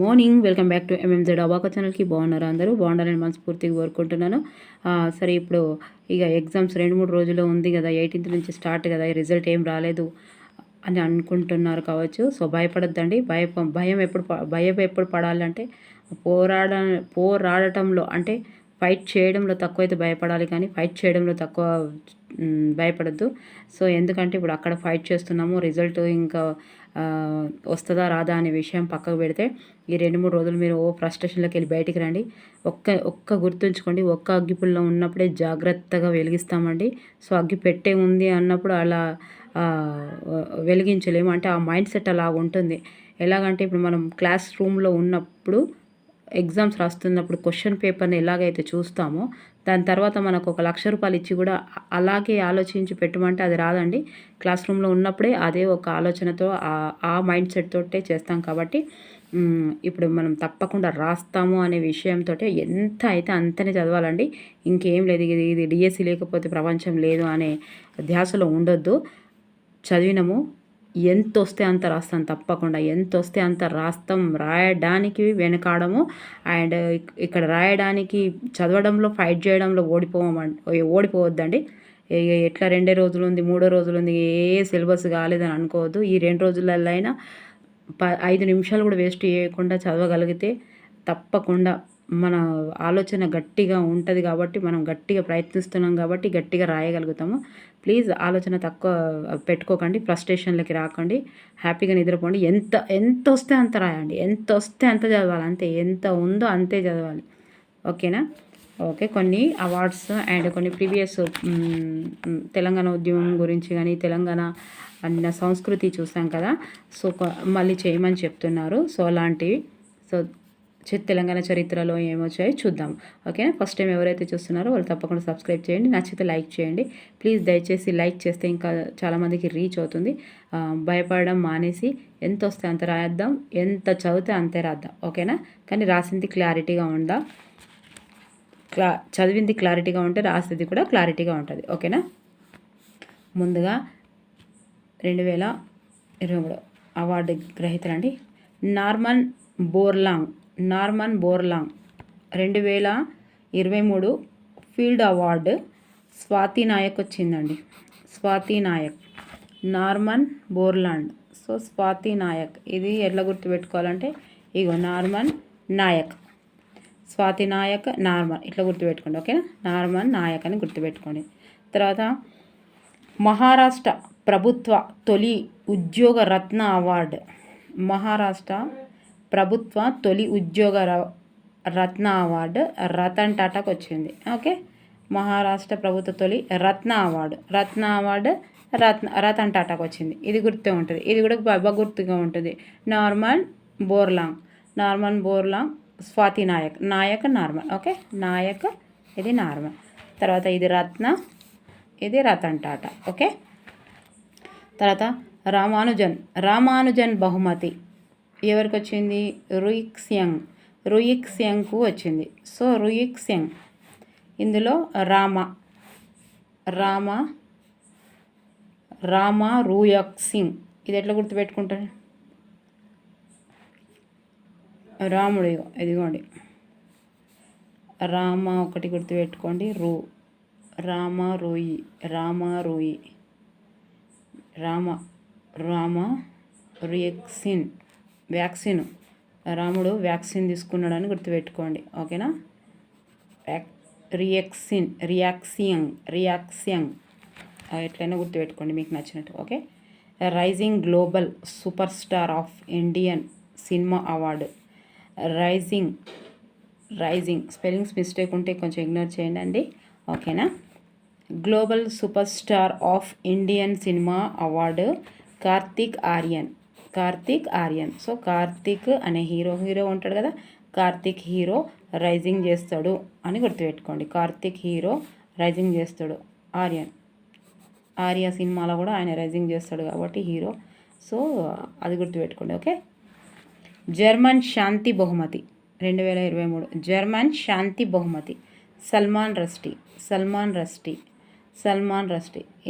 Morning welcome back to MMZ అబాక ఛానల్కి. బాగున్నారు అందరూ? బాగుండాలని మనస్ఫూర్తిగా కోరుకుంటున్నాను. సరే, ఇప్పుడు ఇక ఎగ్జామ్స్ 2-3 రోజుల్లో ఉంది కదా, 18th నుంచి స్టార్ట్ కదా, రిజల్ట్ ఏం రాలేదు అని అనుకుంటున్నారు కావచ్చు. సో భయపడద్దండి. భయం ఎప్పుడు పడాలంటే పోరాడటంలో, అంటే ఫైట్ చేయడంలో తక్కువైతే భయపడాలి, కానీ ఫైట్ చేయడంలో తక్కువ భయపడద్దు. సో ఎందుకంటే ఇప్పుడు అక్కడ ఫైట్ చేస్తున్నాము, రిజల్ట్ ఇంకా వస్తుందా రాదా అనే విషయం పక్కకు పెడితే, ఈ 2-3 రోజులు మీరు ఫ్రస్ట్రేషన్లోకి వెళ్ళి బయటికి రండి. ఒక్క గుర్తుంచుకోండి, ఒక్క అగ్గిపుల్లో ఉన్నప్పుడే జాగ్రత్తగా వెలిగిస్తామండి. సో అగ్గి పెట్టే ఉంది అన్నప్పుడు అలా వెలిగించలేము. అంటే ఆ మైండ్ సెట్ అలా ఉంటుంది. ఎలాగంటే ఇప్పుడు మనం క్లాస్ రూమ్లో ఉన్నప్పుడు, ఎగ్జామ్స్ రాస్తున్నప్పుడు క్వశ్చన్ పేపర్ని ఎలాగైతే చూస్తామో, దాని తర్వాత మనకు ₹1,00,000 ఇచ్చి కూడా అలాగే ఆలోచించి పెట్టమంటే అది రాదండి. క్లాస్ రూమ్లో ఉన్నప్పుడే అదే ఒక ఆలోచనతో ఆ మైండ్ సెట్ తోటే చేస్తాం. కాబట్టి ఇప్పుడు మనం తప్పకుండా రాస్తాము అనే విషయంతో ఎంత అయితే అంతనే చదవాలండి. ఇంకేం లేదు. ఇది డిఎస్సి లేకపోతే ప్రపంచం లేదు అనే ధ్యాసలో ఉండొద్దు. చదివినము ఎంత వస్తే అంత రాస్తాం, తప్పకుండా ఎంత వస్తే అంత రాస్తాం. రాయడానికి వెనకాడము. అండ్ ఇక్కడ రాయడానికి, చదవడంలో, ఫైట్ చేయడంలో ఓడిపోవద్దండి. ఎట్లా 2 రోజులు ఉంది, 3 రోజులు ఉంది, సిలబస్ కాలేదని అనుకోవద్దు. ఈ 2 రోజులలో అయినా 5 నిమిషాలు కూడా వేస్ట్ చేయకుండా చదవగలిగితే తప్పకుండా మన ఆలోచన గట్టిగా ఉంటుంది. కాబట్టి మనం గట్టిగా ప్రయత్నిస్తున్నాం కాబట్టి గట్టిగా రాయగలుగుతాము. ప్లీజ్ ఆలోచన తక్కువ పెట్టుకోకండి, ఫ్రస్ట్రేషన్లకి రాకండి, హ్యాపీగా నిద్రపోండి. ఎంత వస్తే అంత రాయండి, ఎంత వస్తే అంత చదవాలి, అంతే. ఎంత ఉందో అంతే చదవాలి. ఓకేనా? ఓకే. కొన్ని అవార్డ్స్ అండ్ కొన్ని ప్రీవియస్ తెలంగాణ ఉద్యమం గురించి కానీ, తెలంగాణ అన్న సంస్కృతి చూసాం కదా. సో మళ్ళీ చేయమని చెప్తున్నారు. సో అలాంటివి, సో తెలంగాణ చరిత్రలో ఏమొచ్చాయో చూద్దాం. ఓకేనా? ఫస్ట్ టైం ఎవరైతే చూస్తున్నారో వాళ్ళు తప్పకుండా సబ్స్క్రైబ్ చేయండి, నచ్చితే లైక్ చేయండి. ప్లీజ్ దయచేసి లైక్ చేస్తే ఇంకా చాలామందికి రీచ్ అవుతుంది. భయపడడం మానేసి ఎంత వస్తే అంత రాద్దాం, ఎంత చదివితే అంతే రాద్దాం. ఓకేనా? కానీ రాసింది క్లారిటీగా ఉందా, చదివింది క్లారిటీగా ఉంటే రాసేది కూడా క్లారిటీగా ఉంటుంది. ఓకేనా? ముందుగా 2023 అవార్డు గ్రహీతలండి. Norman Borlaug 2023 field award Swathi Nayak వచ్చిందండి. Swathi Nayak, Norman Borlaug. So Swathi Nayak, ఇది ఎట్లా గుర్తుపెట్టుకోవాలంటే, ఇగో నార్మన్ నాయక్, స్వాతి నాయక్, నార్మన్, ఇట్లా గుర్తుపెట్టుకోండి. ఓకేనా? నార్మన్ నాయక్ అని గుర్తుపెట్టుకోండి. తర్వాత మహారాష్ట్ర ప్రభుత్వ తొలి ఉద్యోగ రత్న అవార్డు. మహారాష్ట్ర ప్రభుత్వ తొలి ఉద్యోగ రత్న అవార్డు రతన్ టాటాకు వచ్చింది. ఓకే? మహారాష్ట్ర ప్రభుత్వ తొలి రత్న అవార్డు రతన్ టాటాకు వచ్చింది. ఇది గుర్తే ఉంటుంది. ఇది కూడా బాగా గుర్తుగా ఉంటుంది. Norman Borlaug, Swati Nayak, Norman. Okay? Nayak, ఇది నార్మన్. తర్వాత ఇది రత్న, ఇది రతన్ టాటా. ఓకే? తర్వాత రామానుజన్ బహుమతి ఎవరికి వచ్చింది? రుయిక్ సియంగ్కు వచ్చింది. సో రుయిక్ సియంగ్, ఇందులో రామ రుయక్ సింగ్. ఇది ఎట్లా గుర్తుపెట్టుకుంటారు? రాముడు, ఇదిగోండి రామ ఒకటి గుర్తుపెట్టుకోండి. రామ వ్యాక్సిన్. రాముడు వ్యాక్సిన్ తీసుకున్నాడని గుర్తుపెట్టుకోండి. ఓకేనా? రియాక్సియంగ్ ఎట్లయినా గుర్తుపెట్టుకోండి మీకు నచ్చినట్టు. Okay? Rising global super star of Indian cinema award. Rising spellings mistake ఉంటే కొంచెం ఇగ్నోర్ చేయండి అండి. ఓకేనా? Global super star of Indian cinema award Kartik Aaryan. So Kartik అనే హీరో ఉంటాడు కదా, కార్తిక్ హీరో రైజింగ్ చేస్తాడు అని గుర్తుపెట్టుకోండి. కార్తిక్ హీరో రైజింగ్ చేస్తాడు. ఆర్య సినిమాలో కూడా ఆయన రైజింగ్ చేస్తాడు కాబట్టి హీరో. సో అది గుర్తుపెట్టుకోండి. ఓకే? జర్మన్ శాంతి బహుమతి 2023 జర్మన్ శాంతి బహుమతి సల్మాన్ రష్టీ.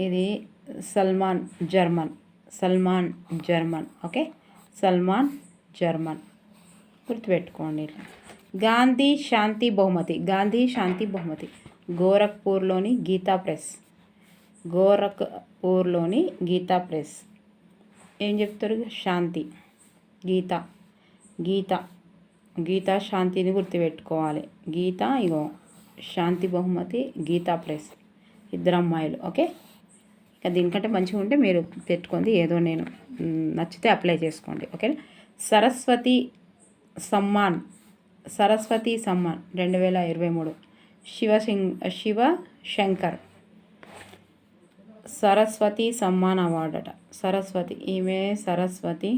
ఇది Salman German. Okay? Salman German. గుర్తుపెట్టుకోండి. ఇట్లా గాంధీ శాంతి బహుమతి, గాంధీ శాంతి బహుమతి గోరఖ్పూర్లోని గీతా ప్రెస్, గోరఖ్పూర్లోని గీతా ప్రెస్. ఏం చెప్తారు? శాంతి, గీత, గీత, గీత శాంతిని గుర్తుపెట్టుకోవాలి. గీత ఇగో శాంతి బహుమతి గీతా ప్రెస్, ఇద్దరు అమ్మాయిలు. ఓకే, ఇక దీనికంటే మంచిగా ఉంటే మీరు పెట్టుకోండి, ఏదో నేను నచ్చితే అప్లై చేసుకోండి. ఓకే. సరస్వతి సమ్మాన్, సరస్వతి సమ్మాన్ 2023 శివశంకర్ సరస్వతి సమ్మాన్ అవార్డు అట. సరస్వతి, ఈమె సరస్వతి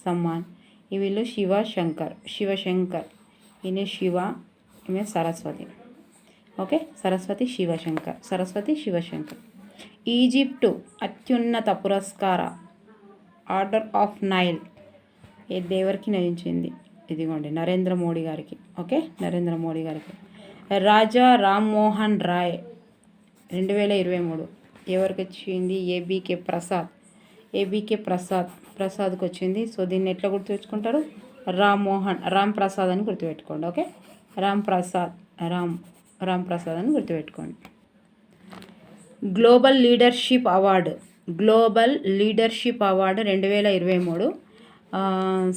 సమ్మాన్, ఈ వీళ్ళు శివశంకర్, శివశంకర్, ఈయన శివ, ఈమె సరస్వతి. ఓకే, సరస్వతి శివశంకర్, సరస్వతి శివశంకర్. ఈజిప్టు అత్యున్నత పురస్కార ఆర్డర్ ఆఫ్ నైల్ ఏ దేవరికి నయించింది? ఇదిగోండి నరేంద్ర మోడీ గారికి. ఓకే, నరేంద్ర మోడీ గారికి. రాజా రామ్మోహన్ రాయ్ 2023 ఎవరికి వచ్చింది? ఏబీకే ప్రసాద్, ఏబీకే ప్రసాద్కి వచ్చింది. సో దీన్ని ఎట్లా గుర్తుపెట్టుకుంటారు? రామ్ ప్రసాద్ అని గుర్తుపెట్టుకోండి. ఓకే, రామ్ ప్రసాద్ అని గుర్తుపెట్టుకోండి. Global leadership award, global leadership award 2023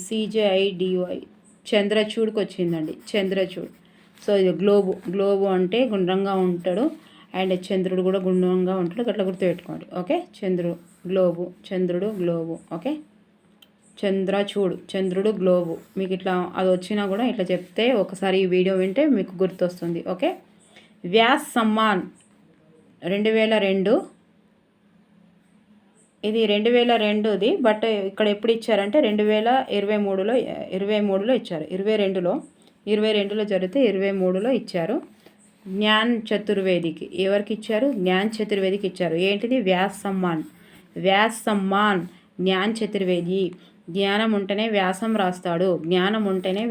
CJIDY చంద్రచూడ్కి వచ్చిందండి. చంద్రచూడ్. సో ఇది గ్లోబు అంటే గుండ్రంగా ఉంటాడు, అండ్ చంద్రుడు కూడా గుండ్రంగా ఉంటాడు, అట్లా గుర్తుపెట్టుకోండి. ఓకే, చంద్రుడు గ్లోబు. ఓకే, చంద్రుడు గ్లోబు. మీకు ఇట్లా అది వచ్చినా కూడా ఇట్లా చెప్తే ఒకసారి ఈ వీడియో వింటే మీకు గుర్తొస్తుంది. ఓకే. వ్యాస్ సమ్మాన్ 2002, ఇది 2002ది, బట్ ఇక్కడ ఎప్పుడు ఇచ్చారంటే 2023లో ఇచ్చారు. 22లో జరిగితే 23లో ఇచ్చారు. జ్ఞాన్ చతుర్వేదికి ఎవరికి ఇచ్చారు? జ్ఞాన్ చతుర్వేదికి ఇచ్చారు. ఏంటిది? వ్యాస్ సమ్మాన్ జ్ఞాన్ చతుర్వేది. జ్ఞానం ఉంటేనే వ్యాసం రాస్తాడు, జ్ఞానం ఉంటేనే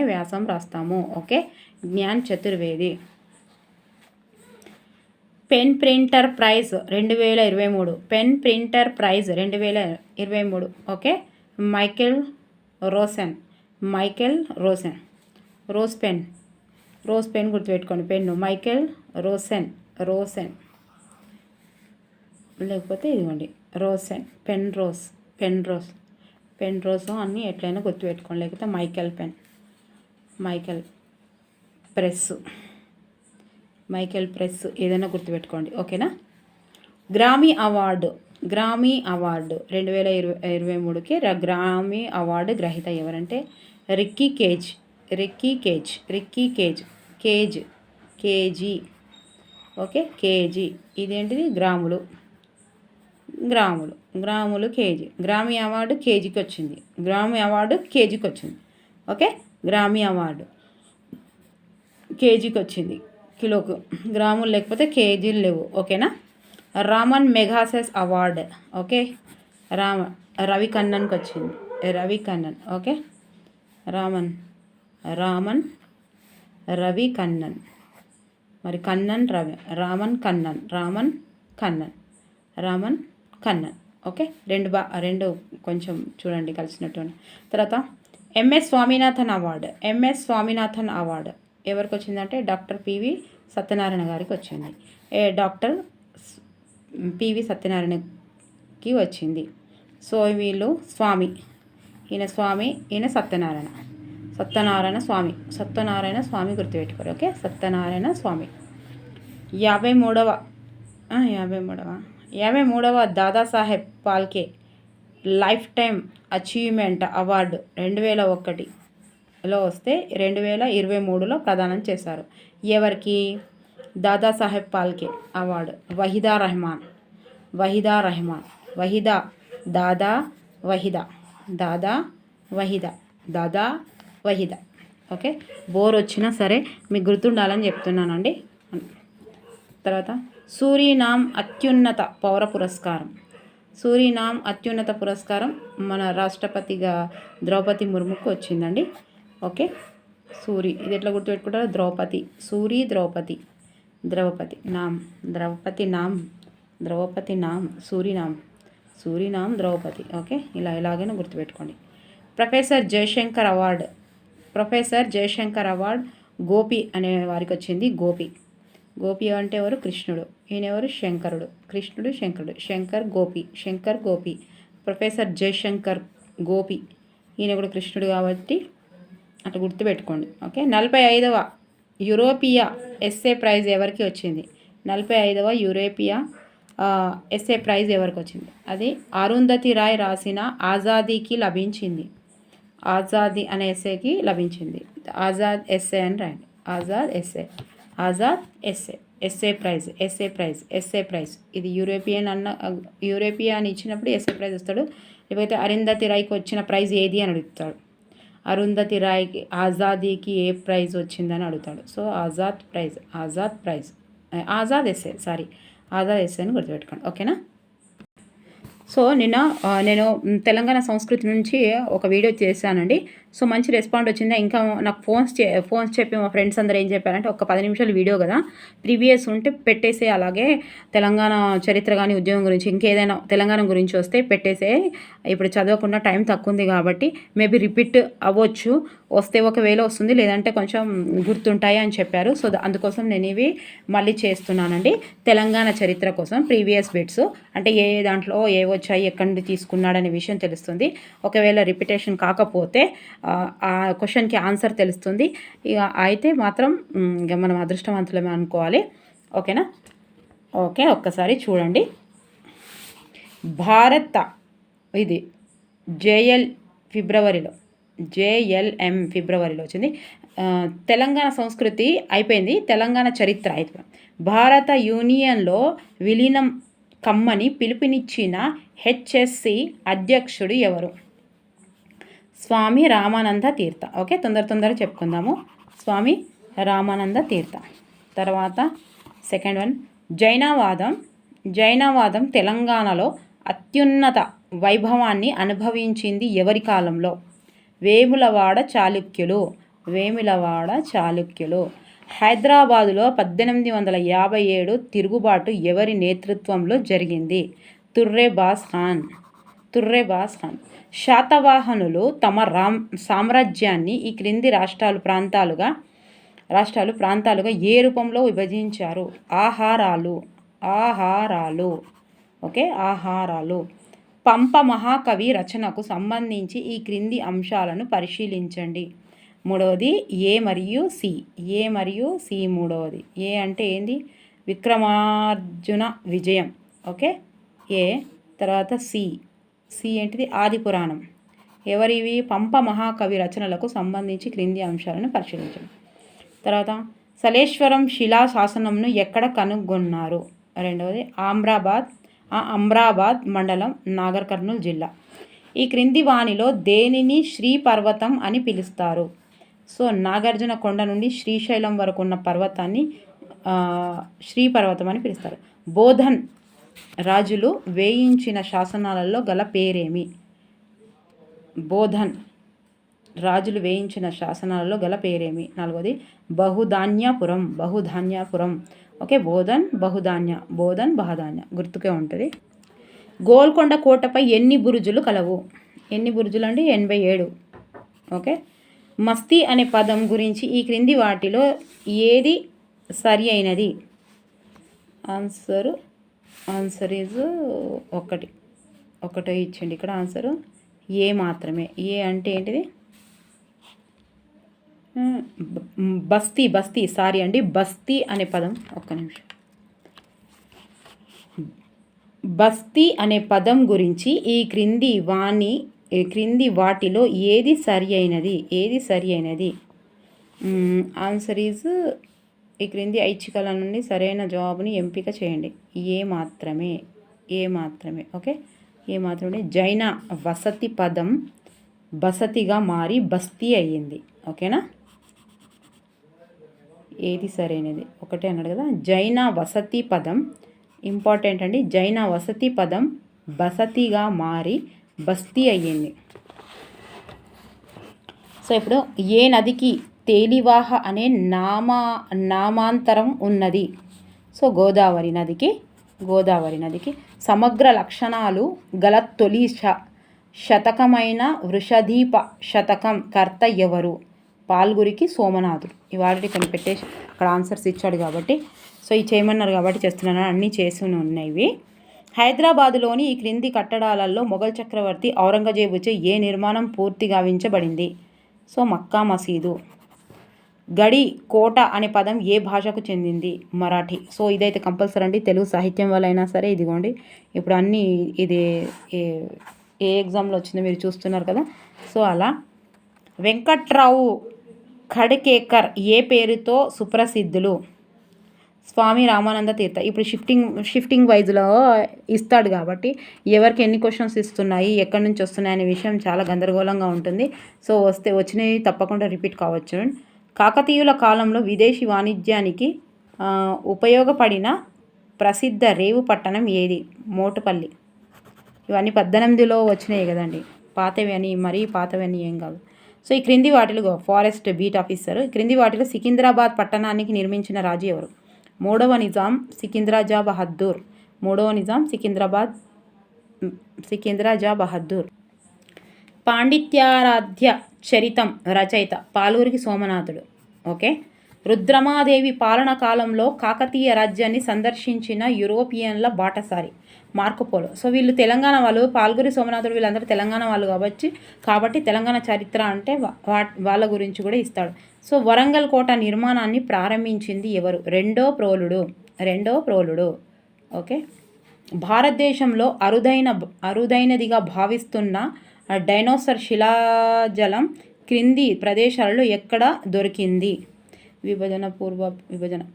వ్యాసం రాస్తాము. Okay, Gyan Chaturvedi. PEN Pinter Prize 2023, PEN Pinter Prize 2023. Okay, Michael Rosen, rose pen గుర్తుపెట్టుకోండి. పెన్ను మైకెల్ రోసెన్, లేకపోతే ఇదిగోండి రోసెన్, పెన్ రోజ్ అన్నీ ఎట్లయినా గుర్తుపెట్టుకోండి, లేకపోతే మైకెల్ ప్రెస్ ఏదైనా గుర్తుపెట్టుకోండి. ఓకేనా. గ్రామీ అవార్డు 2023కి గ్రామీ అవార్డు గ్రహీత ఎవరంటే రిక్కీ కేజీ. Okay, KG. ఇదేంటిది? గ్రాములు కేజీ. గ్రామీ అవార్డు కేజీకి వచ్చింది. ఓకే, గ్రామీ అవార్డు కేజీకి వచ్చింది, కిలోకు. గ్రాములు లేకపోతే కేజీలు లేవు. ఓకేనా. Raman Magsaysay award. Okay, Ravi కన్నన్కి వచ్చింది. ఓకే, రామన్ రవి కన్నన్, మరి కన్నన్ రవి, రామన్ కన్నన్. ఓకే, రెండు కొంచెం చూడండి కలిసినట్టు. తర్వాత ఎంఎస్ స్వామినాథన్ అవార్డు ఎవరికి వచ్చిందంటే డాక్టర్ పివి సత్యనారాయణ గారికి వచ్చింది. డాక్టర్ పివి సత్యనారాయణకి వచ్చింది. సో వీళ్ళు స్వామి, ఈయన సత్యనారాయణ స్వామి గుర్తుపెట్టుకోరు. ఓకే, సత్యనారాయణ స్వామి. 53వ Dadasaheb Phalke lifetime achievement award 2001లో వస్తే 2023లో ప్రదానం చేశారు. ఎవరికి? Dadasaheb Phalke award Waheeda Rehman. Okay, bore వచ్చినా సరే మీకు గుర్తుండాలని చెప్తున్నానండి. తర్వాత సూరీనామ్ అత్యున్నత పౌర పురస్కారం మన రాష్ట్రపతిగా ద్రౌపది ముర్ముకు వచ్చిందండి. ఓకే, ఇది ఎట్లా గుర్తుపెట్టుకుంటారు? ద్రౌపది సూరీనామ్ ద్రౌపది. ఓకే, ఇలాగైనా గుర్తుపెట్టుకోండి. ప్రొఫెసర్ జయశంకర్ అవార్డ్ గోపి అనే వారికి వచ్చింది. గోపి అంటే ఎవరు? కృష్ణుడు. ఈయన ఎవరు? శంకరుడు. కృష్ణుడు శంకరుడు. శంకర్ గోపి. ప్రొఫెసర్ జయశంకర్ గోపి, ఈయన కూడా కృష్ణుడు కాబట్టి అట్లా గుర్తుపెట్టుకోండి. ఓకే. 45వ యూరోపియా ఎస్సే ప్రైజ్ ఎవరికి వచ్చింది? 45వ యూరోపియా ఎస్సే ప్రైజ్ ఎవరికి వచ్చింది? అది అరుంధతి రాయ్ రాసిన ఆజాదీకి లభించింది. ఆజాదీ అనే ఎస్సేకి లభించింది. ఆజాద్ ఎస్సే అని రాయండి. Azad essay prize. ఇది యూరోపియా అని ఇచ్చినప్పుడు ఎస్సే ప్రైజ్ వస్తాడు. లేకపోతే అరుంధతి రాయ్కి వచ్చిన ప్రైజ్ ఏది అని అడుగుతాడు. అరుంధతి రాయ్కి ఆజాదీకి ఏ ప్రైజ్ వచ్చిందని అడుగుతాడు. సో ఆజాద్ ఎస్సే అని గుర్తుపెట్టుకోండి. ఓకేనా. సో నేను తెలంగాణ సంస్కృతి నుంచి ఒక వీడియో చేశానండి. సో మంచి రెస్పాండ్ వచ్చిందా. ఇంకా నాకు ఫోన్స్ చెప్పి మా ఫ్రెండ్స్ అందరూ ఏం చెప్పారంటే, ఒక 10 నిమిషాల వీడియో కదా, ప్రీవియస్ ఉంటే పెట్టేసే, అలాగే తెలంగాణ చరిత్ర కానీ ఉద్యోగం గురించి ఇంకేదైనా తెలంగాణ గురించి వస్తే పెట్టేసే, ఇప్పుడు చదవకుండా టైం తక్కువ ఉంది కాబట్టి మేబీ రిపీట్ అవ్వచ్చు, వస్తే ఒకవేళ వస్తుంది, లేదంటే కొంచెం గుర్తుంటాయి అని చెప్పారు. సో అందుకోసం నేను ఇవి మళ్ళీ చేస్తున్నానండి. తెలంగాణ చరిత్ర కోసం ప్రీవియస్ బిట్స్ అంటే ఏ దాంట్లో ఏ వచ్చాయి, ఎక్కడి నుండి తీసుకున్నాడనే విషయం తెలుస్తుంది. ఒకవేళ రిపిటేషన్ కాకపోతే ఆ క్వశ్చన్కి ఆన్సర్ తెలుస్తుంది. ఇక అయితే మాత్రం ఇక మనం అదృష్టవంతులమే అనుకోవాలి. ఓకేనా. ఓకే, ఒక్కసారి చూడండి. భారత ఇది JLM ఫిబ్రవరిలో వచ్చింది. తెలంగాణ సంస్కృతి అయిపోయింది. తెలంగాణ చరిత్ర అయిపోయింది. భారత యూనియన్లో విలీనం కమ్మని పిలుపునిచ్చిన HSC అధ్యక్షుడు ఎవరు? స్వామి రామానంద తీర్థ. ఓకే, తొందర చెప్పుకుందాము. స్వామి రామానంద తీర్థ. తర్వాత సెకండ్ వన్, జైనవాదం తెలంగాణలో అత్యున్నత వైభవాన్ని అనుభవించింది ఎవరి కాలంలో? వేములవాడ చాళుక్యులు. హైదరాబాదులో 1857 తిరుగుబాటు ఎవరి నేతృత్వంలో జరిగింది? తుర్రెబాస్ ఖాన్. శాతవాహనులు తమ సామ్రాజ్యాన్ని ఈ క్రింది ప్రాంతాలుగా ఏ రూపంలో విభజించారు? ఆహారాలు. ఓకే, ఆహారాలు. పంప మహాకవి రచనకు సంబంధించి ఈ క్రింది అంశాలను పరిశీలించండి. మూడవది ఏ మరియు సి. మూడవది ఏ అంటే ఏంది? విక్రమార్జున విజయం. ఓకే, ఏ. తర్వాత సి ఏంటిది? ఆది పురాణం. ఎవరివి? పంప మహాకవి రచనలకు సంబంధించి క్రింది అంశాలను పరిశీలించండి. తర్వాత సలేశ్వరం శిలా శాసనంను ఎక్కడ కనుగొన్నారు? రెండవది అమ్రాబాద్ మండలం, నాగర్ కర్నూలు జిల్లా. ఈ క్రింది వానిలో దేనిని శ్రీ పర్వతం అని పిలుస్తారు? సో నాగార్జున కొండ నుండి శ్రీశైలం వరకు ఉన్న పర్వతాన్ని శ్రీ పర్వతం అని పిలుస్తారు. బోధన్ రాజులు వేయించిన శాసనాలలో గల పేరేమి? నాలుగోది బహుధాన్యపురం. ఓకే, బోధన్ బహుధాన్య గుర్తుకే ఉంటుంది. గోల్కొండ కోటపై ఎన్ని బురుజులు కలవు? ఎన్ని బురుజులు అండి? 87. ఓకే. మస్తీ అనే పదం గురించి ఈ క్రింది వాటిలో ఏది సరి అయినది? ఆన్సర్ ఈజ్ ఒకటో ఇచ్చండి ఇక్కడ ఆన్సరు. ఏ మాత్రమే. ఏ అంటే ఏంటిది? బస్తీ అనే పదం. ఒక్క నిమిషం. బస్తీ అనే పదం గురించి ఈ క్రింది వాటిలో ఏది సరి అయినది? ఆన్సర్ ఈజ్ ఈ క్రింది ఐచ్ఛికాల నుండి సరైన జవాబుని ఎంపిక చేయండి. ఏ మాత్రమే. ఓకే, ఏ మాత్రమే. జైన వసతి పదం బసతిగా మారి బస్తీ అయ్యింది. ఓకేనా. ఏది సరైనది? ఒకటే అన్నాడు కదా. జైన వసతి పదం ఇంపార్టెంట్ అండి. జైన వసతి పదం బసతిగా మారి బస్తీ అయ్యింది. సో ఇప్పుడు ఏ నదికి తేలివాహ అనే నామాంతరం ఉన్నది? సో గోదావరి నదికి సమగ్ర లక్షణాలు గల తొలి శతకమైన వృషదీప శతకం కర్త ఎవరు? పాల్గురికి సోమనాథుడు. ఇవాళ కొన్ని పెట్టేసి అక్కడ ఆన్సర్స్ ఇచ్చాడు కాబట్టి సో ఇవి చేయమన్నారు కాబట్టి చేస్తున్నాను. అన్నీ చేసి ఉన్నాయి. హైదరాబాదులోని ఈ క్రింది కట్టడాలలో మొఘల్ చక్రవర్తి ఔరంగజేబుచే ఏ నిర్మాణం పూర్తి గావించబడింది? సో మక్కా మసీదు. గడి కోట అనే పదం ఏ భాషకు చెందింది? మరాఠీ. సో ఇదైతే కంపల్సరీ అండి. తెలుగు సాహిత్యం వల్ల అయినా సరే ఇదిగోండి ఇప్పుడు అన్నీ ఇది ఏ ఎగ్జామ్లో వచ్చిందో మీరు చూస్తున్నారు కదా. సో అలా వెంకట్రావు ఖడ్కేకర్ ఏ పేరుతో సుప్రసిద్ధులు? స్వామి రామానంద తీర్థ. ఇప్పుడు షిఫ్టింగ్ వైజ్లో ఇస్తాడు కాబట్టి ఎవరికి ఎన్ని క్వశ్చన్స్ ఇస్తున్నాయి, ఎక్కడి నుంచి వస్తున్నాయి అనే విషయం చాలా గందరగోళంగా ఉంటుంది. సో వచ్చినవి తప్పకుండా రిపీట్ కావచ్చు. కాకతీయుల కాలంలో విదేశీ వాణిజ్యానికి ఉపయోగపడిన ప్రసిద్ధ రేవు పట్టణం ఏది? మోటుపల్లి. ఇవన్నీ 18లో వచ్చినాయి కదండి. పాతవి అని మరీ పాతవి అని ఏం కాదు. సో ఈ క్రింది వాటిలో ఫారెస్ట్ బీట్ ఆఫీసర్. ఈ క్రింది వాటిలో సికింద్రాబాద్ పట్టణానికి నిర్మించిన రాజు ఎవరు? మూడవ నిజాం సికింద్రాజా బహద్దూర్. మూడవ నిజాం సికింద్రాజా బహద్దూర్. పాండిత్యారాధ్య చరితం రచయిత పాలూరికి సోమనాథుడు. ఓకే. రుద్రమాదేవి పాలన కాలంలో కాకతీయ రాజ్యాన్ని సందర్శించిన యూరోపియన్ల బాటసారి మార్కోపోలో. సో వీళ్ళు తెలంగాణ వాళ్ళు, పాల్గురి సోమనాథుడు వీళ్ళందరూ తెలంగాణ వాళ్ళు కాబట్టి తెలంగాణ చరిత్ర అంటే వాళ్ళ గురించి కూడా ఇస్తాడు. సో వరంగల్ కోట నిర్మాణాన్ని ప్రారంభించింది ఎవరు? రెండో ప్రోలుడు. ఓకే. భారతదేశంలో అరుదైనదిగా భావిస్తున్న డైనోసార్ శిలాజలం క్రింది ప్రదేశాలలో ఎక్కడ దొరికింది?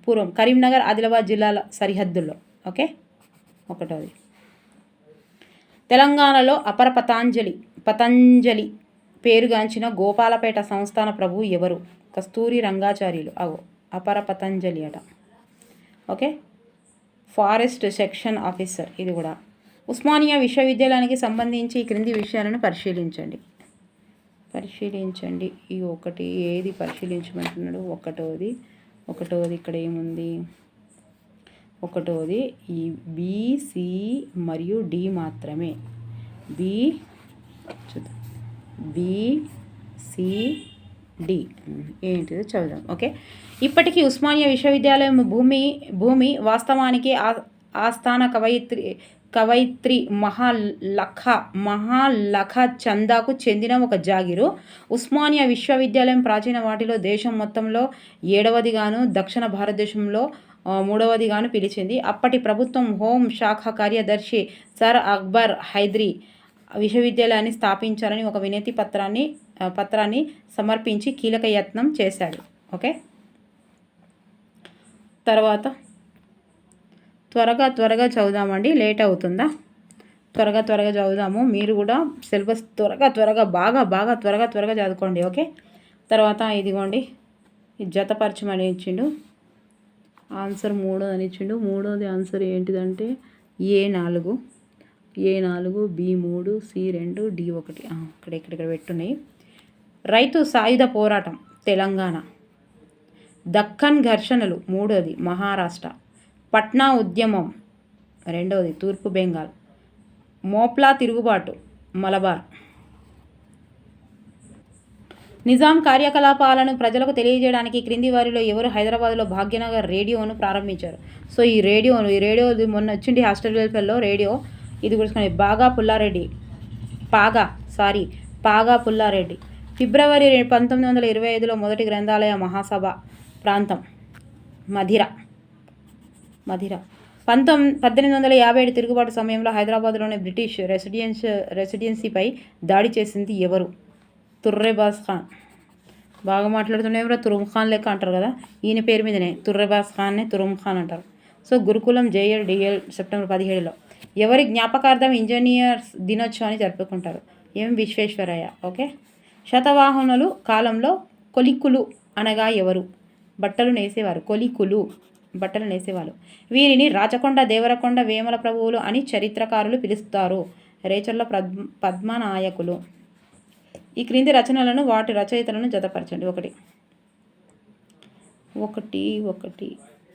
పూర్వం కరీంనగర్ ఆదిలాబాద్ జిల్లాల సరిహద్దుల్లో. ఓకే. ఒకటోది. తెలంగాణలో అపర పతంజలి పేరుగాంచిన గోపాలపేట సంస్థాన ప్రభువు ఎవరు? కస్తూరి రంగాచార్యులు. అపర పతంజలి అట. ఓకే. Forest section officer. ఇది కూడా. ఉస్మానియా విశ్వవిద్యాలయానికి సంబంధించి ఈ క్రింది విషయాలను పరిశీలించండి. ఈ ఒకటి ఏది పరిశీలించమంటున్నాడు? ఒకటోది ఇక్కడ ఏముంది? ఒకటోది ఈ బి, సి మరియు డి మాత్రమే. చూద్దాం. బి, సి, డి ఏంటిదో చదువుదాం. ఓకే. ఇప్పటికీ ఉస్మానియా విశ్వవిద్యాలయం భూమి వాస్తవానికి ఆస్థాన కవయిత్రి మహాలఖ చందాకు చెందిన ఒక జాగిరు. ఉస్మానియా విశ్వవిద్యాలయం ప్రాచీన వాటిలో దేశం మొత్తంలో 7వదిగాను, దక్షిణ భారతదేశంలో 3వదిగాను పిలిచింది. అప్పటి ప్రభుత్వం హోం శాఖ కార్యదర్శి సర్ అక్బర్ హైదరీ విశ్వవిద్యాలయాన్ని స్థాపించాలని ఒక వినతి పత్రాన్ని సమర్పించి కీలక యత్నం చేశాడు. ఓకే. తర్వాత త్వరగా చదువుదామండి. లేట్ అవుతుందా? త్వరగా చదువుదాము. మీరు కూడా సిలబస్ త్వరగా బాగా త్వరగా చదువుకోండి. ఓకే. తర్వాత ఇదిగోండి జతపరచమని ఇచ్చిండు. ఆన్సర్ 3 అని ఇచ్చిండు. 3వది ఆన్సర్ ఏంటిదంటే A4, B3, C2, D1. ఇక్కడ పెట్టున్నాయి. రైతు సాయుధ పోరాటం తెలంగాణ. దక్కన్ ఘర్షణలు 3వది మహారాష్ట్ర. పట్నా ఉద్యమం 2వది తూర్పు బెంగాల్. మోప్లా తిరుగుబాటు మలబార్. నిజాం కార్యకలాపాలను ప్రజలకు తెలియజేయడానికి క్రింది వారిలో ఎవరు హైదరాబాద్లో భాగ్యనగర్ రేడియోను ప్రారంభించారు? సో ఈ రేడియో మొన్న వచ్చింది హాస్టల్ వెల్ఫేర్లో రేడియో. ఇది గుర్తుకోండి. పాగా పుల్లారెడ్డి. ఫిబ్రవరి 1925లో మొదటి గ్రంథాలయ మహాసభ ప్రాంతం మధిర. 1857 తిరుగుబాటు సమయంలో హైదరాబాద్లోని బ్రిటిష్ రెసిడెన్సీపై దాడి చేసింది ఎవరు? తుర్రెబాజ్ ఖాన్. బాగా మాట్లాడుతున్న ఎవరో తురుమ్ ఖాన్ లెక్క అంటారు కదా, ఈయన పేరు మీదనే తుర్రెబాజ్ ఖాన్నే తురుమ్ ఖాన్ అంటారు. సో గురుకులం JLDL సెప్టెంబర్ 17లో. ఎవరి జ్ఞాపకార్థం ఇంజనీర్స్ దినోత్సవాన్ని జరుపుకుంటారు? విశ్వేశ్వరయ్య. ఓకే. శతవాహనులు కాలంలో కొలిక్కులు అనగా ఎవరు? బట్టలు నేసేవారు. వీరిని రాచకొండ, దేవరకొండ, వేమల ప్రభువులు అని చరిత్రకారులు పిలుస్తారు. రేచర్ల పద్మనాయకులు. ఈ క్రింది రచనలను వాటి రచయితలను జతపరచండి.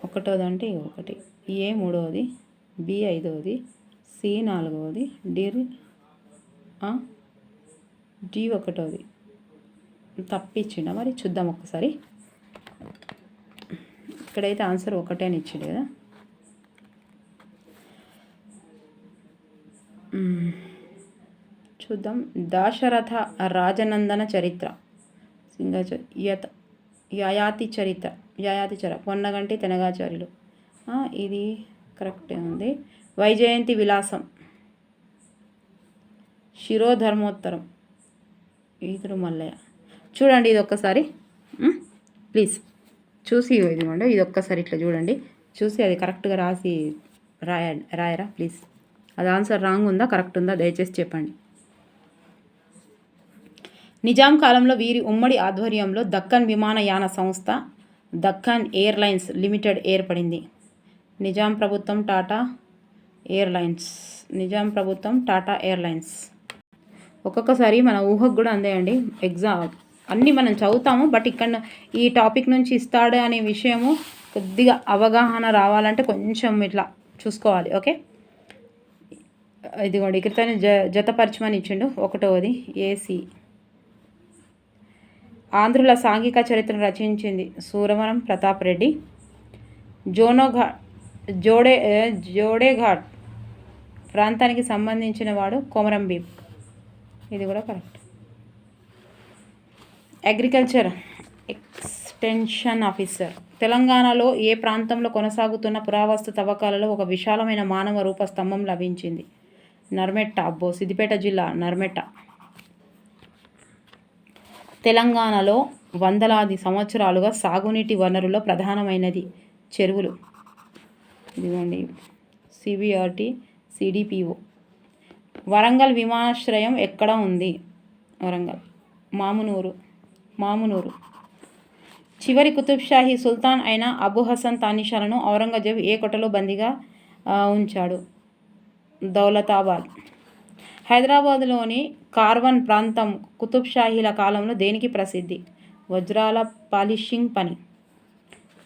ఒకటోదంటే 1, A 3వది, B 5వది, C 4వది, D డి ఒకటోది తప్పిచ్చిండ మరి చూద్దాం ఒక్కసారి. ఇక్కడైతే ఆన్సర్ ఒకటే అని ఇచ్చిండు కదా. చూద్దాం. దాశరథ రాజనందన చరిత్ర, యయాతి చర పొన్నగంటి తెనగాచార్యులు. ఇది కరెక్టే ఉంది. వైజయంతి విలాసం, శిరోధర్మోత్తరం, ఈదురు మల్లయ్య. చూడండి ఇది ఒక్కసారి ప్లీజ్ చూసి ఇదిగోండి ఇది ఒక్కసారి ఇట్లా చూడండి, చూసి అది కరెక్ట్గా రాసి రాయరా ప్లీజ్. అది ఆన్సర్ రాంగ్ ఉందా కరెక్ట్ ఉందా దయచేసి చెప్పండి. నిజాం కాలంలో వీరి ఉమ్మడి ఆధ్వర్యంలో దక్కన్ విమానయాన సంస్థ దక్కన్ ఎయిర్లైన్స్ లిమిటెడ్ ఏర్పడింది. నిజాం ప్రభుత్వం టాటా ఎయిర్లైన్స్. ఒక్కొక్కసారి మన ఊహకు కూడా అందేయండి. ఎగ్జామ్ అన్నీ మనం చదువుతాము, బట్ ఇక్కడ ఈ టాపిక్ నుంచి ఇస్తాడు అనే విషయము కొద్దిగా అవగాహన రావాలంటే కొంచెం ఇట్లా చూసుకోవాలి. ఓకే, ఇదిగోండి ఇక్కడ జతపరచమని ఇచ్చిండు. ఒకటవది ఏసీ. ఆంధ్రుల సాంఘిక చరిత్రను రచించింది సూరవరం ప్రతాప్ రెడ్డి. జోడేఘాట్ ప్రాంతానికి సంబంధించిన వాడు కొమరం భీం. ఇది కూడా కరెక్ట్. Agriculture extension officer. తెలంగాణలో ఏ ప్రాంతంలో కొనసాగుతున్న పురావస్తు తవ్వకాలలో ఒక విశాలమైన మానవ రూప స్తంభం లభించింది? నర్మెట్ట. అబ్బో, సిద్దిపేట జిల్లా నర్మెట్ట. తెలంగాణలో వందలాది సంవత్సరాలుగా సాగునీటి వనరులో ప్రధానమైనది చెరువులు. ఇదిగోండి సిబిఆర్టీ సిడిపిఓ. వరంగల్ విమానాశ్రయం ఎక్కడ ఉంది? వరంగల్ మామునూరు. చివరి కుతుబ్షాహీ సుల్తాన్ అయిన అబు హసన్ తానిషాలను ఔరంగజేబు ఏ కోటలో బందీగా ఉంచాడు? దౌలతాబాద్. హైదరాబాదులోని కార్వన్ ప్రాంతం కుతుబ్షాహీల కాలంలో దేనికి ప్రసిద్ధి? వజ్రాల పాలిషింగ్ పని.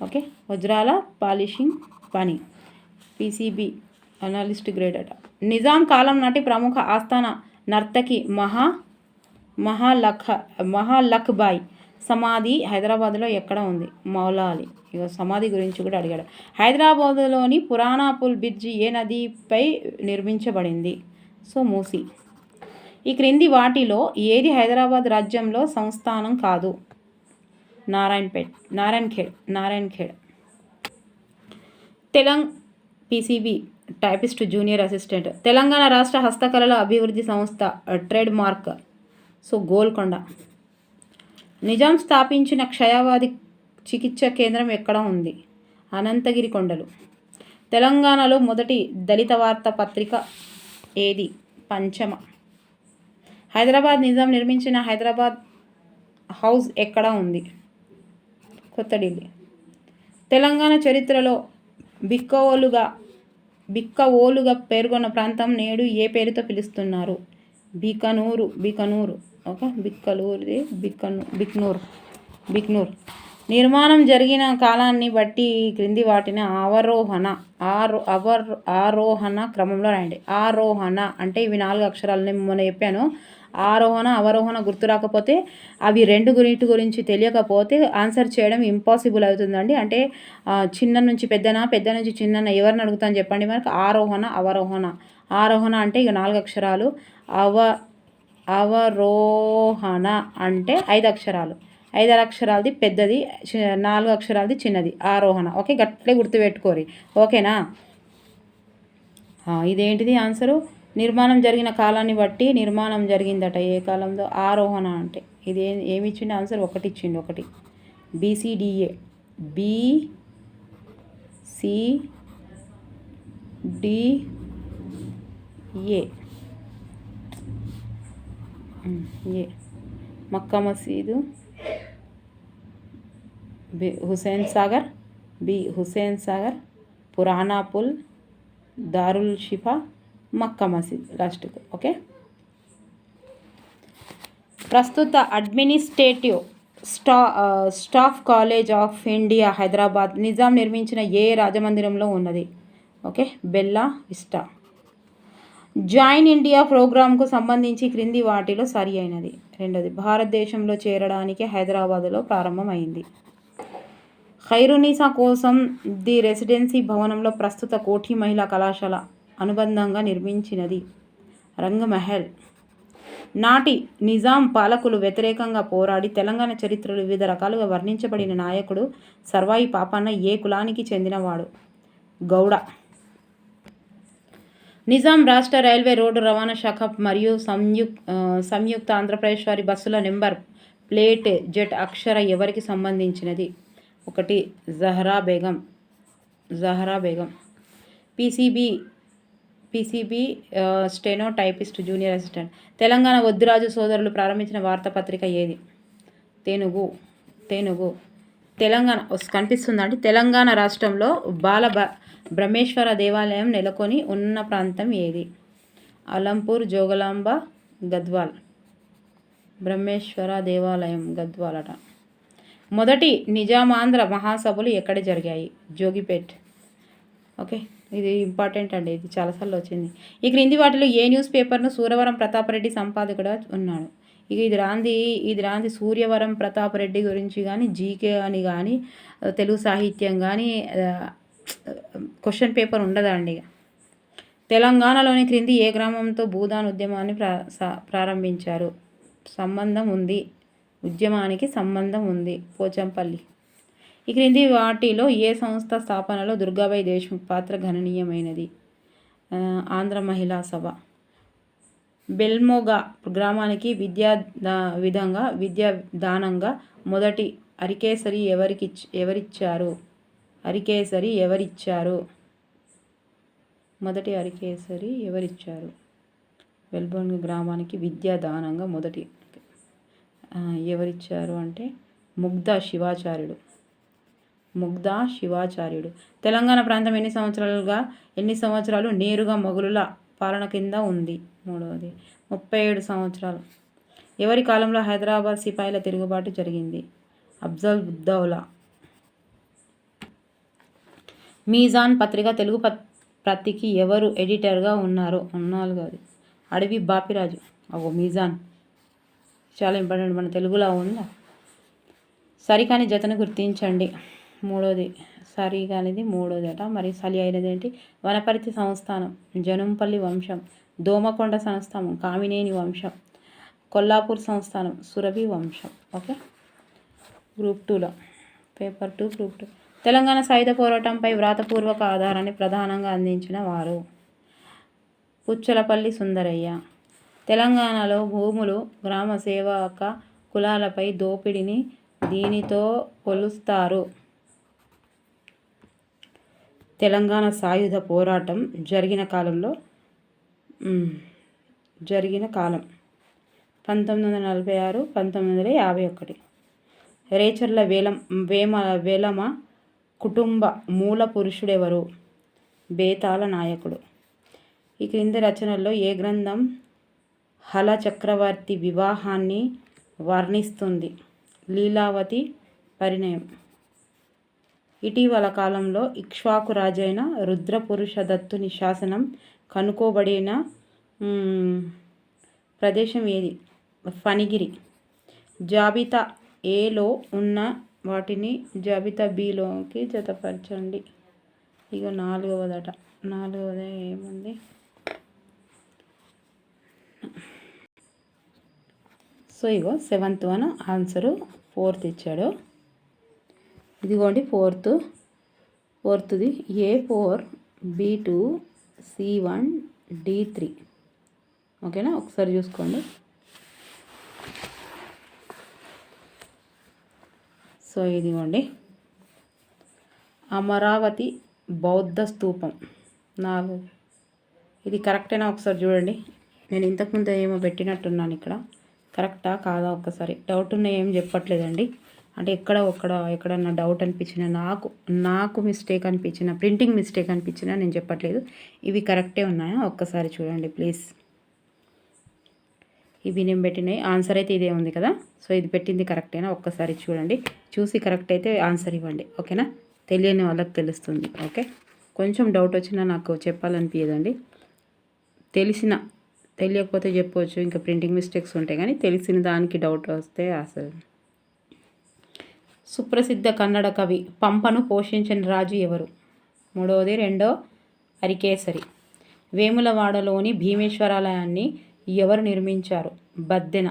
ఓకే, వజ్రాల పాలిషింగ్ పని. పీసీబీ అనలిస్ట్ గ్రేడ్ అట. నిజాం కాలం నాటి ప్రముఖ ఆస్థాన నర్తకి మహాలఖ్బాయ్ సమాధి హైదరాబాద్లో ఎక్కడ ఉంది? మౌలా అలీ. ఇక సమాధి గురించి కూడా అడిగాడు. హైదరాబాదులోని పురాణాపుల్ బ్రిడ్జి ఏ నదిపై నిర్మించబడింది? సో మూసి. ఈ క్రింది వాటిలో ఏది హైదరాబాద్ రాజ్యంలో సంస్థానం కాదు? Narayankhed. PCB typist junior assistant. Telangana రాష్ట్ర హస్తకళల అభివృద్ధి సంస్థ trade mark. So Golconda. Nizam స్థాపించిన క్షయవాది చికిత్స కేంద్రం ఎక్కడ ఉంది? అనంతగిరి కొండలు. తెలంగాణలో మొదటి దళిత వార్తా పత్రిక ఏది? పంచమ. హైదరాబాద్ నిజాం నిర్మించిన హైదరాబాద్ హౌస్ ఎక్కడ ఉంది? కొత్త ఢిల్లీ. తెలంగాణ చరిత్రలో బిక్కవోలుగా పేర్కొన్న ప్రాంతం నేడు ఏ పేరుతో పిలుస్తున్నారు? బికనూరు. ఓకే, బిక్నూర్. నిర్మాణం జరిగిన కాలాన్ని బట్టి క్రింది వాటిని ఆరోహణ క్రమంలో రాయండి. ఆరోహణ అంటే ఇవి 4 అక్షరాలు నేను మొన్న చెప్పాను. ఆరోహణ అవరోహణ గుర్తు రాకపోతే అవి రెండు గురించి తెలియకపోతే ఆన్సర్ చేయడం ఇంపాసిబుల్ అవుతుందండి. అంటే చిన్న నుంచి పెద్దన, పెద్ద నుంచి చిన్న ఎవరిని అడుగుతాను చెప్పండి మనకు? ఆరోహణ అవరోహణ. ఆరోహణ అంటే ఇక 4 అక్షరాలు. అవరోహణ అంటే 5 అక్షరాలు. 5 అక్షరాలది పెద్దది, 4 అక్షరాలది చిన్నది. ఆరోహణ. ఓకే, గట్లే గుర్తుపెట్టుకోరి. ఓకేనా? ఇదేంటిది ఆన్సరు? నిర్మాణం జరిగిన కాలాన్ని బట్టి నిర్మాణం జరిగిందట. ఏ కాలంలో? ఆరోహణ అంటే ఇది ఏమి ఇచ్చిండు ఆన్సర్? 1 ఇచ్చిండు. 1 BCDA. ఏ మక్కా మసీదు. హుసేన్ సాగర్, పురాణాపుల్, దారుల్ షిఫా, మక్కా మసీద్ లాస్ట్కు. ఓకే, ప్రస్తుత administrative staff college of India Hyderabad Nizam నిర్మించిన ఏ రాజమందిరంలో ఉన్నది? Okay, Bella Vista. Join India ప్రోగ్రాంకు సంబంధించి క్రింది వాటిలో సరి అయినది. రెండోది, భారతదేశంలో చేరడానికి హైదరాబాదులో ప్రారంభమైంది. ఖైరునిసా కోసం ది రెసిడెన్సీ భవనంలో ప్రస్తుత కోఠి మహిళా కళాశాల అనుబంధంగా నిర్మించినది. రంగమహల్. నాటి నిజాం పాలకులు వ్యతిరేకంగా పోరాడి తెలంగాణ చరిత్రలో వివిధ రకాలుగా వర్ణించబడిన నాయకుడు సర్వాయి పాపన్న ఏ కులానికి చెందినవాడు? గౌడ. నిజాం రాష్ట్ర రైల్వే రోడ్డు రవాణా శాఖ మరియు సంయుక్త ఆంధ్రప్రదేశ్ వారి బస్సుల నెంబర్ ప్లేట్ జెట్ అక్షర ఎవరికి సంబంధించినది? 1 Jahra Begum. PCB steno typist junior assistant. Telangana Vaddiraju సోదరులు ప్రారంభించిన వార్తాపత్రిక ఏది? తెనుగు. తెలంగాణ కనిపిస్తుందండి. తెలంగాణ రాష్ట్రంలో బ్రహ్మేశ్వర దేవాలయం నెలకొని ఉన్న ప్రాంతం ఏది? అలంపూర్, జోగులాంబ, గద్వాల్. బ్రహ్మేశ్వర దేవాలయం గద్వాల్ అట. మొదటి నిజామాంధ్ర మహాసభలు ఎక్కడ జరిగాయి? జోగిపేట్. ఓకే, ఇది ఇంపార్టెంట్ అండి, ఇది చాలాసార్లు వచ్చింది. ఈ క్రింది వాటిలో ఏ న్యూస్ పేపర్ను సూరవరం ప్రతాపరెడ్డి సంపాదకుడుగా ఉన్నాడు? ఇక ఇది రాంది సూర్యవరం ప్రతాపరెడ్డి గురించి కానీ, జీకే అని కానీ, తెలుగు సాహిత్యం కానీ క్వశ్చన్ పేపర్ ఉండదండి. తెలంగాణలోని క్రింది ఏ గ్రామంతో భూదాన్ ఉద్యమాన్ని ప్రారంభించారు? ఉద్యమానికి సంబంధం ఉంది. పోచంపల్లి. ఈ క్రింది వాటిలో ఏ సంస్థ స్థాపనలో దుర్గాబాయి దేశ్ముఖ్ పాత్ర గణనీయమైనది? ఆంధ్ర మహిళా సభ. బెల్మోగా గ్రామానికి విద్యాదానంగా మొదటి అరికేసరి ఎవరిచ్చారు? మొదటి అరికేసరి ఎవరిచ్చారు? బెల్మోగా గ్రామానికి విద్యాదానంగా మొదటి ఎవరిచ్చారు అంటే ముగ్ధా శివాచార్యుడు. తెలంగాణ ప్రాంతం ఎన్ని సంవత్సరాలు నేరుగా మొఘలుల పాలన కింద ఉంది? 3వది 37 సంవత్సరాలు. ఎవరి కాలంలో హైదరాబాద్ సిపాయిల తిరుగుబాటు జరిగింది? అఫ్జల్ ఉద్దౌలా. మీజాన్ పత్రిక తెలుగు ప్రతికి ఎవరు ఎడిటర్గా ఉన్నారు? 4వది అడవి బాపిరాజు. మీజాన్ చాలా ఇంపార్టెంట్, మన తెలుగులో ఉందా? సరికాని జతను గుర్తించండి. 3వది సరికానిది 3వది అట. మరి సరి అయినది ఏంటి? వనపర్తి సంస్థానం, జనంపల్లి వంశం, దోమకొండ సంస్థానం, కామినేని వంశం, కొల్లాపూర్ సంస్థానం, సురభి వంశం. ఓకే, గ్రూప్ 2లో పేపర్ 2 గ్రూప్ 2. తెలంగాణ సాయుధ పోరాటంపై వ్రాతపూర్వక ఆధారాన్ని ప్రధానంగా అందించిన వారు? పుచ్చలపల్లి సుందరయ్య. తెలంగాణలో భూములు గ్రామ సేవక కులాలపై దోపిడీని దీనితో పోలుస్తారు? తెలంగాణ సాయుధ పోరాటం జరిగిన కాలం 1946, 1951. రేచర్ల వేలమ కుటుంబ మూల పురుషుడెవరు? బేతాళ నాయకుడు. ఈ క్రింది రచనల్లో ఏ గ్రంథం హల చక్రవర్తి వివాహాన్ని వర్ణిస్తుంది? లీలావతి పరిణయం. ఇటీవల కాలంలో ఇక్ష్వాకు రాజైన రుద్రపురుషదత్తుని శాసనం కనుకోబడిన ప్రదేశం ఏది? ఫణిగిరి. జాబితా ఏలో ఉన్న వాటిని జాబితా బిలోకి జతపరచండి. ఇక 4వదట. 4వది ఏముంది? సో ఇగో 7th వన్ ఆన్సరు 4th ఇచ్చాడు. ఇదిగోండి 4th A4 B2 C1 D3. ఓకేనా, ఒకసారి చూసుకోండి. సో ఇదిగోండి అమరావతి బౌద్ధ స్తూపం 4. ఇది కరెక్టేనా ఒకసారి చూడండి. నేను ఇంతకుముందు ఏమో పెట్టినట్టున్నాను, ఇక్కడ కరెక్టా కాదా ఒక్కసారి. డౌట్ ఉన్న ఏం చెప్పట్లేదండి, అంటే ఎక్కడన్నా డౌట్ అనిపించిన, నాకు మిస్టేక్ అనిపించిన, ప్రింటింగ్ మిస్టేక్ అనిపించినా నేను చెప్పట్లేదు. ఇవి కరెక్టే ఉన్నాయా ఒక్కసారి చూడండి ప్లీజ్. ఇవి నేను పెట్టినాయి, ఆన్సర్ అయితే ఇదే ఉంది కదా. సో ఇది పెట్టింది కరెక్టేనా ఒక్కసారి చూడండి, చూసి కరెక్ట్ అయితే ఆన్సర్ ఇవ్వండి. ఓకేనా, తెలియని వాళ్ళకి తెలుస్తుంది. ఓకే, కొంచెం డౌట్ వచ్చినా నాకు చెప్పాలనిపించదండి, తెలియకపోతే చెప్పవచ్చు, ఇంకా ప్రింటింగ్ మిస్టేక్స్ ఉంటాయి, కానీ తెలిసిన దానికి డౌట్ వస్తే అసలు. సుప్రసిద్ధ కన్నడ కవి పంపను పోషించిన రాజు ఎవరు? మూడవది రెండో అరికేసరి. వేములవాడలోని భీమేశ్వరాలయాన్ని ఎవరు నిర్మించారు? బద్దెన.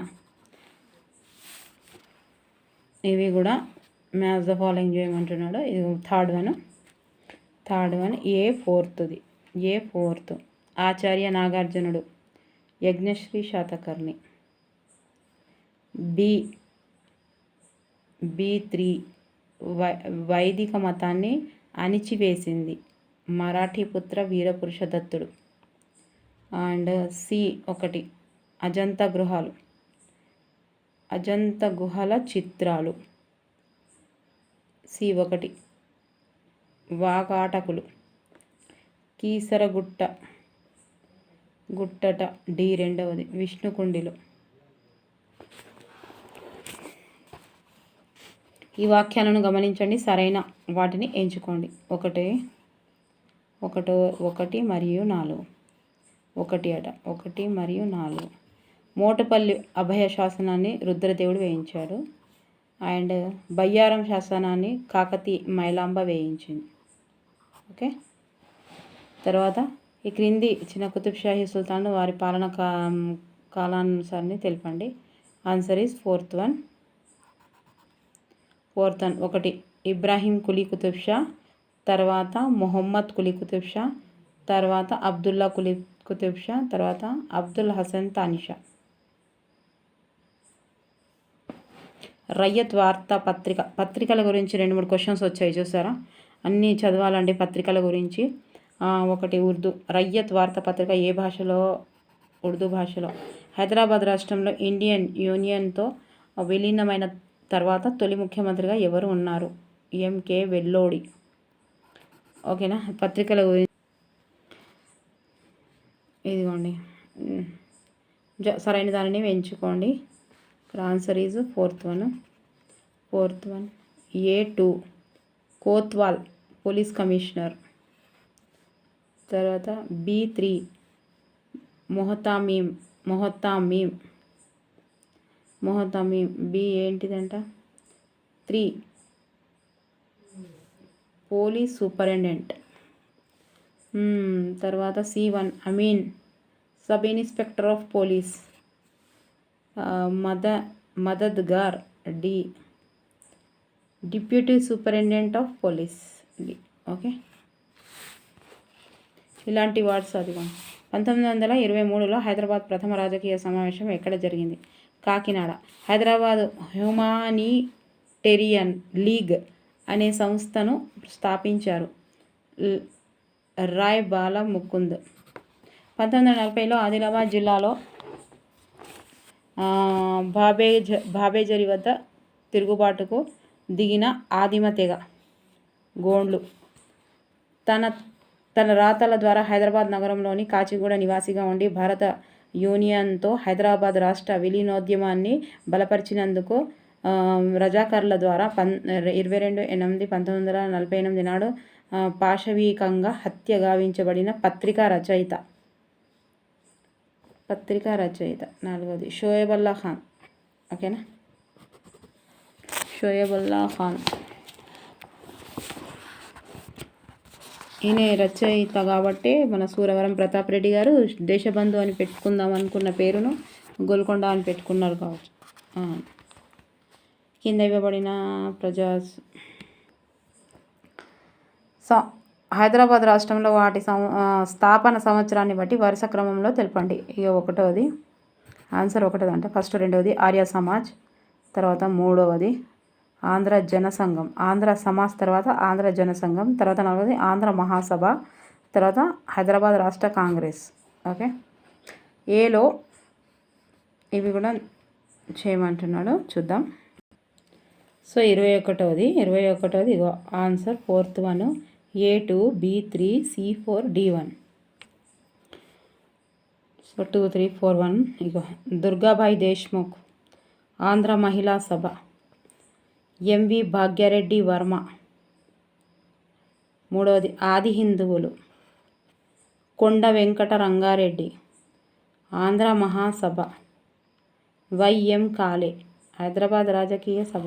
ఇవి కూడా మ్యాచ్ ద ఫాలోయింగ్ చేయమంటున్నాడు. ఇది third one A fourth Acharya నాగార్జునుడు, యజ్ఞశ్రీ శాతకర్ణి. B3 వైదిక మతాన్ని అణిచివేసింది మరాఠీ పుత్ర వీరపురుష దత్తుడు. అండ్ C1 అజంతా గుహల చిత్రాలు. C1 వాకాటకులు. కీసరగుట్టట. D2 విష్ణుకుండిలు. ఈ వాక్యాలను గమనించండి, సరైన వాటిని ఎంచుకోండి. 1 మరియు 4. 1 మరియు 4. మోటపల్లి అభయ శాసనాన్ని రుద్రదేవుడు వేయించాడు. అండ్ బయ్యారం శాసనాన్ని కాకతీ మైలాంబ వేయించింది. ఓకే, తర్వాత ఈ క్రింది ఇచ్చిన కుతుబ్షాహీ సుల్తాన్లు వారి పాలన కాలానుసారాన్ని తెలపండి. Answer is fourth one. 1 Ibrahim Quli Qutb Shah, తర్వాత మొహమ్మద్ కులీ కుతుబ్ షా, తర్వాత అబ్దుల్లా కులీ కుతుబ్ షా, తర్వాత అబ్దుల్ హసన్ తానిషా. రయ్యత్ వార్తా పత్రికల గురించి 2-3 క్వశ్చన్స్ వచ్చాయి చూసారా, అన్నీ చదవాలండి పత్రికల గురించి. 1 ఉర్దూ. రయ్యత్ వార్తా పత్రిక ఏ భాషలో? ఉర్దూ భాషలో. హైదరాబాద్ రాష్ట్రంలో ఇండియన్ యూనియన్తో విలీనమైన తర్వాత తొలి ముఖ్యమంత్రిగా ఎవరు ఉన్నారు? ఎంకే వెల్లోడి. ఓకేనా, పత్రికల గురించి ఇదిగోండి, సరైన దానిని ఎంచుకోండి. Answer is fourth one. A2 Kotwal police commissioner. తర్వాత B3 మొహతామీం. B ఏంటిదంట? 3 పోలీస్ సూపరింటెండెంట్. తర్వాత C1 Amin sub inspector of police. మదద్గార్. D deputy superintendent of police. D. Okay, ఇలాంటి వర్డ్స్ అదిగోండి. 1923లో హైదరాబాద్ ప్రథమ రాజకీయ సమావేశం ఎక్కడ జరిగింది? కాకినాడ. హైదరాబాద్ హ్యూమానిటేరియన్ లీగ్ అనే సంస్థను స్థాపించారు రాయ్ బాల ముకుంద్. 1940లో ఆదిలాబాద్ జిల్లాలో బాబేజరీ వద్ద తిరుగుబాటుకు దిగిన ఆదిమ తెగ గోండ్లు తన రాతల ద్వారా హైదరాబాద్ నగరంలోని కాచిగూడ నివాసిగా ఉండి భారత యూనియన్తో హైదరాబాద్ రాష్ట్ర విలీనోద్యమాన్ని బలపరిచినందుకు రజాకర్ల ద్వారా 22/8/1948 నాడు పాశవీకంగా హత్య గావించబడిన పత్రికా రచయిత. 4వది షోయబుల్లా ఖాన్. ఓకేనా, షోయబుల్లా ఖాన్ ఈయన రచయిత కాబట్టి మన సూరవరం ప్రతాప్ రెడ్డి గారు దేశబంధు అని పెట్టుకుందాం అనుకున్న పేరును గోల్కొండ అని పెట్టుకున్నారు కావచ్చు. కింద ఇవ్వబడిన హైదరాబాద్ రాష్ట్రంలో వాటి స్థాపన సంవత్సరాన్ని బట్టి వరుస క్రమంలో తెలపండి. ఇక 1వది ఆన్సర్ 1 అంటే ఫస్ట్ 2వది ఆర్య సమాజ్, తర్వాత 3వది ఆంధ్ర జనసంఘం, ఆంధ్ర సమాజ్ తర్వాత ఆంధ్ర జనసంఘం, తర్వాత 4వది ఆంధ్ర మహాసభ, తర్వాత హైదరాబాద్ రాష్ట్ర కాంగ్రెస్. ఓకే, ఏలో ఇవి కూడా చేయమంటున్నాడు, చూద్దాం. సో 21వది ఇగో answer 4th one A2 B3 C4 D1. So 2 3 4 1 ఇగో దుర్గాబాయి దేశ్ముఖ్, ఆంధ్ర మహిళా సభ, MV భాగ్యారెడ్డి వర్మ. 3వది ఆది హిందువులు, కొండ వెంకట రంగారెడ్డి. ఆంధ్ర మహాసభ, వైఎం కాలే, హైదరాబాద్ రాజకీయ సభ.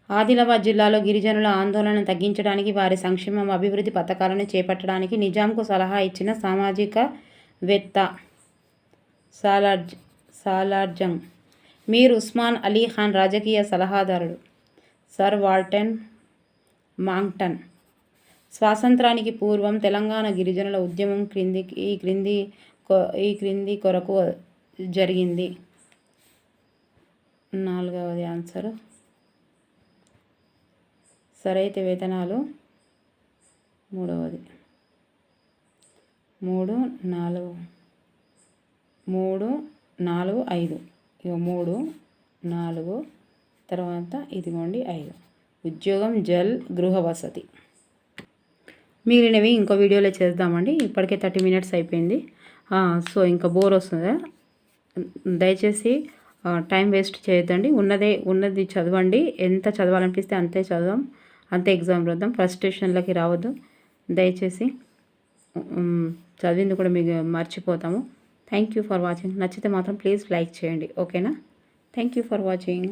ఆదిలాబాద్ జిల్లాలో గిరిజనుల ఆందోళనను తగ్గించడానికి, వారి సంక్షేమం, అభివృద్ధి పథకాలను చేపట్టడానికి నిజాంకు సలహా ఇచ్చిన సామాజికవేత్త సాలార్జంగ్. మీర్ ఉస్మాన్ అలీ ఖాన్ రాజకీయ సలహాదారుడు సర్ వాల్టర్ మాంగ్టన్. స్వాతంత్రానికి పూర్వం తెలంగాణ గిరిజనుల ఉద్యమం ఈ క్రింది కొరకు జరిగింది. 4వ ఆన్సర్. సరైతే వేతనాలు 3వది. 3, 4, 3, 4, 5. ఇక 3, 4 తర్వాత ఇదిగోండి 5. ఉద్యోగం, జల్, గృహ వసతి. మిగిలినవి ఇంకో వీడియోలో చేద్దామండి. ఇప్పటికే 30 minutes అయిపోయింది. సో ఇంకా బోర్ వస్తుంది. దయచేసి టైం వేస్ట్ చేయొద్దండి. ఉన్నది చదవండి. ఎంత చదవాలనిపిస్తే అంతే చదవం, అంతే ఎగ్జామ్ రాద్దాం. ఫ్రస్ట్రేషన్లకి రావద్దు దయచేసి. చదివింది కూడా మీకు మర్చిపోతాము. Thank you for watching. నచ్చితే మాత్రం ప్లీజ్ లైక్ చేయండి. ఓకేనా? Thank you for watching.